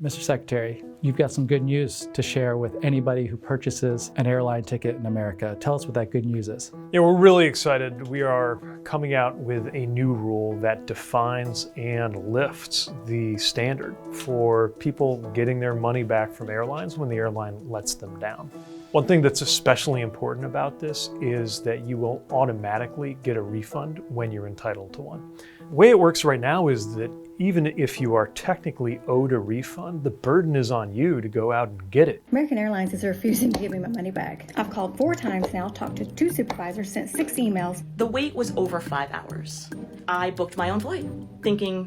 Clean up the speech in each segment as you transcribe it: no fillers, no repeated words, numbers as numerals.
Mr. Secretary, you've got some good news to share with anybody who purchases an airline ticket in America. Tell us what that good news is. Yeah, we're really excited. We are coming out with a new rule that defines and lifts the standard for people getting their money back from airlines when the airline lets them down. One thing that's especially important about this is that you will automatically get a refund when you're entitled to one. The way it works right now is that even if you are technically owed a refund, the burden is on you to go out and get it. American Airlines is refusing to give me my money back. I've called 4 times now, talked to 2 supervisors, sent 6 emails. The wait was over 5 hours. I booked my own flight, thinking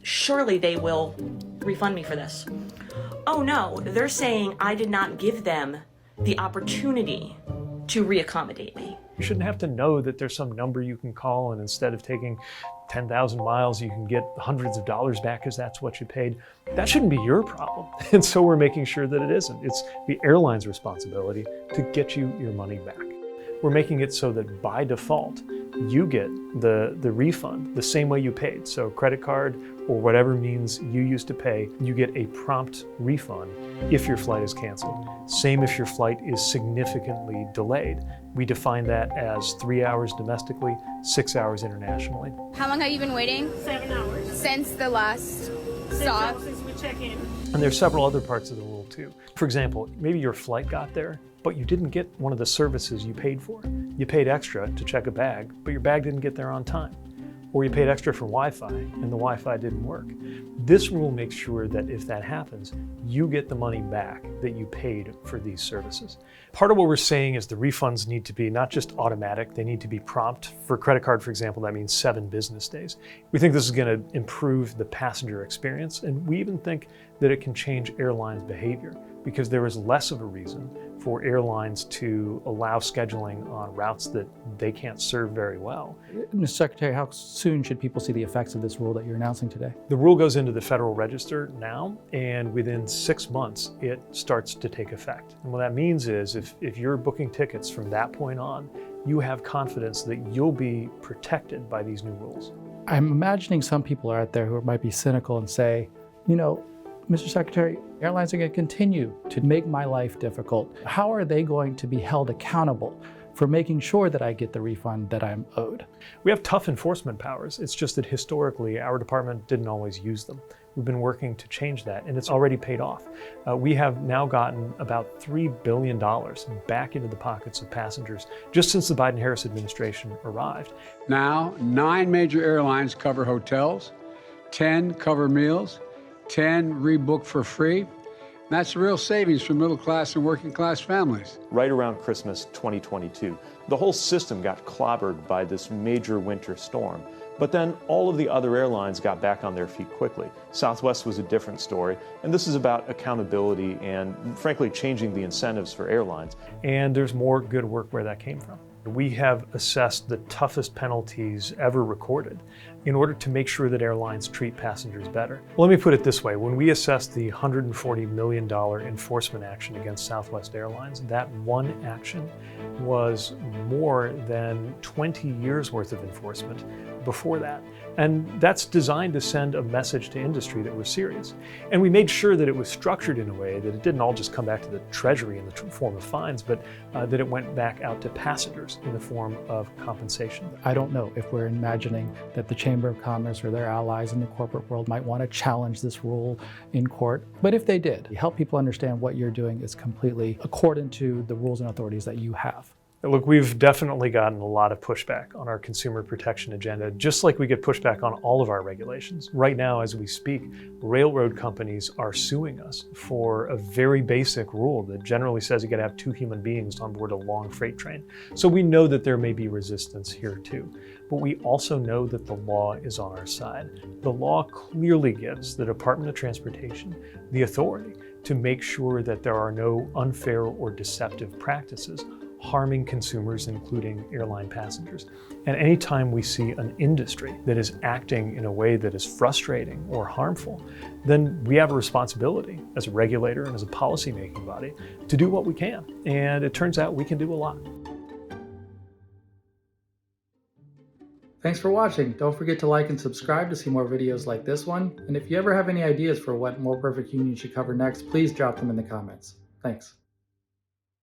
surely they will refund me for this. Oh no, they're saying I did not give them the opportunity to reaccommodate me. You shouldn't have to know that there's some number you can call and instead of taking 10,000 miles, you can get hundreds of dollars back because that's what you paid. That shouldn't be your problem. And so we're making sure that it isn't. It's the airline's responsibility to get you your money back. We're making it so that by default, you get the refund the same way you paid. So credit card or whatever means you used to pay, you get a prompt refund if your flight is canceled. Same if your flight is significantly delayed. We define that as 3 hours domestically, 6 hours internationally. How long have you been waiting? 7 hours. Since the last stop? Since we check in. And there's several other parts of the rule too. For example, maybe your flight got there, but you didn't get one of the services you paid for. You paid extra to check a bag, but your bag didn't get there on time. Or you paid extra for Wi-Fi and the Wi-Fi didn't work. This rule makes sure that if that happens, you get the money back that you paid for these services. Part of what we're saying is the refunds need to be not just automatic, they need to be prompt. For credit card, for example, that means 7 business days. We think this is going to improve the passenger experience, and we even think that it can change airlines' behavior because there is less of a reason for airlines to allow scheduling on routes that they can't serve very well. Mr. Secretary, how soon should people see the effects of this rule that you're announcing today? The rule goes into the Federal Register now, and within 6 months, it starts to take effect. And what that means is if you're booking tickets from that point on, you have confidence that you'll be protected by these new rules. I'm imagining some people are out there who might be cynical and say, you know, Mr. Secretary, airlines are going to continue to make my life difficult. How are they going to be held accountable for making sure that I get the refund that I'm owed? We have tough enforcement powers. It's just that historically, our department didn't always use them. We've been working to change that, and it's already paid off. We have now gotten about $3 billion back into the pockets of passengers just since the Biden-Harris administration arrived. Now, 9 major airlines cover hotels, 10 cover meals, 10 rebook for free. That's real savings for middle class and working class families. Right around Christmas 2022, the whole system got clobbered by this major winter storm. But then all of the other airlines got back on their feet quickly. Southwest was a different story, and this is about accountability and, frankly, changing the incentives for airlines. And there's more good work where that came from. We have assessed the toughest penalties ever recorded in order to make sure that airlines treat passengers better. Well, let me put it this way. When we assessed the $140 million enforcement action against Southwest Airlines, that one action was more than 20 years worth of enforcement before that. And that's designed to send a message to industry that we're serious. And we made sure that it was structured in a way that it didn't all just come back to the Treasury in the form of fines, but that it went back out to passengers in the form of compensation. I don't know if we're imagining that the Chamber of Commerce or their allies in the corporate world might want to challenge this rule in court. But if they did, help people understand what you're doing is completely according to the rules and authorities that you have. Look, we've definitely gotten a lot of pushback on our consumer protection agenda, just like we get pushback on all of our regulations. Right now, as we speak, railroad companies are suing us for a very basic rule that generally says you got to have 2 human beings on board a long freight train. So we know that there may be resistance here too, but we also know that the law is on our side. The law clearly gives the Department of Transportation the authority to make sure that there are no unfair or deceptive practices harming consumers, including airline passengers. And anytime we see an industry that is acting in a way that is frustrating or harmful, then we have a responsibility as a regulator and as a policymaking body to do what we can. And it turns out we can do a lot. Thanks for watching. Don't forget to like and subscribe to see more videos like this one. And if you ever have any ideas for what More Perfect Union should cover next, please drop them in the comments. Thanks.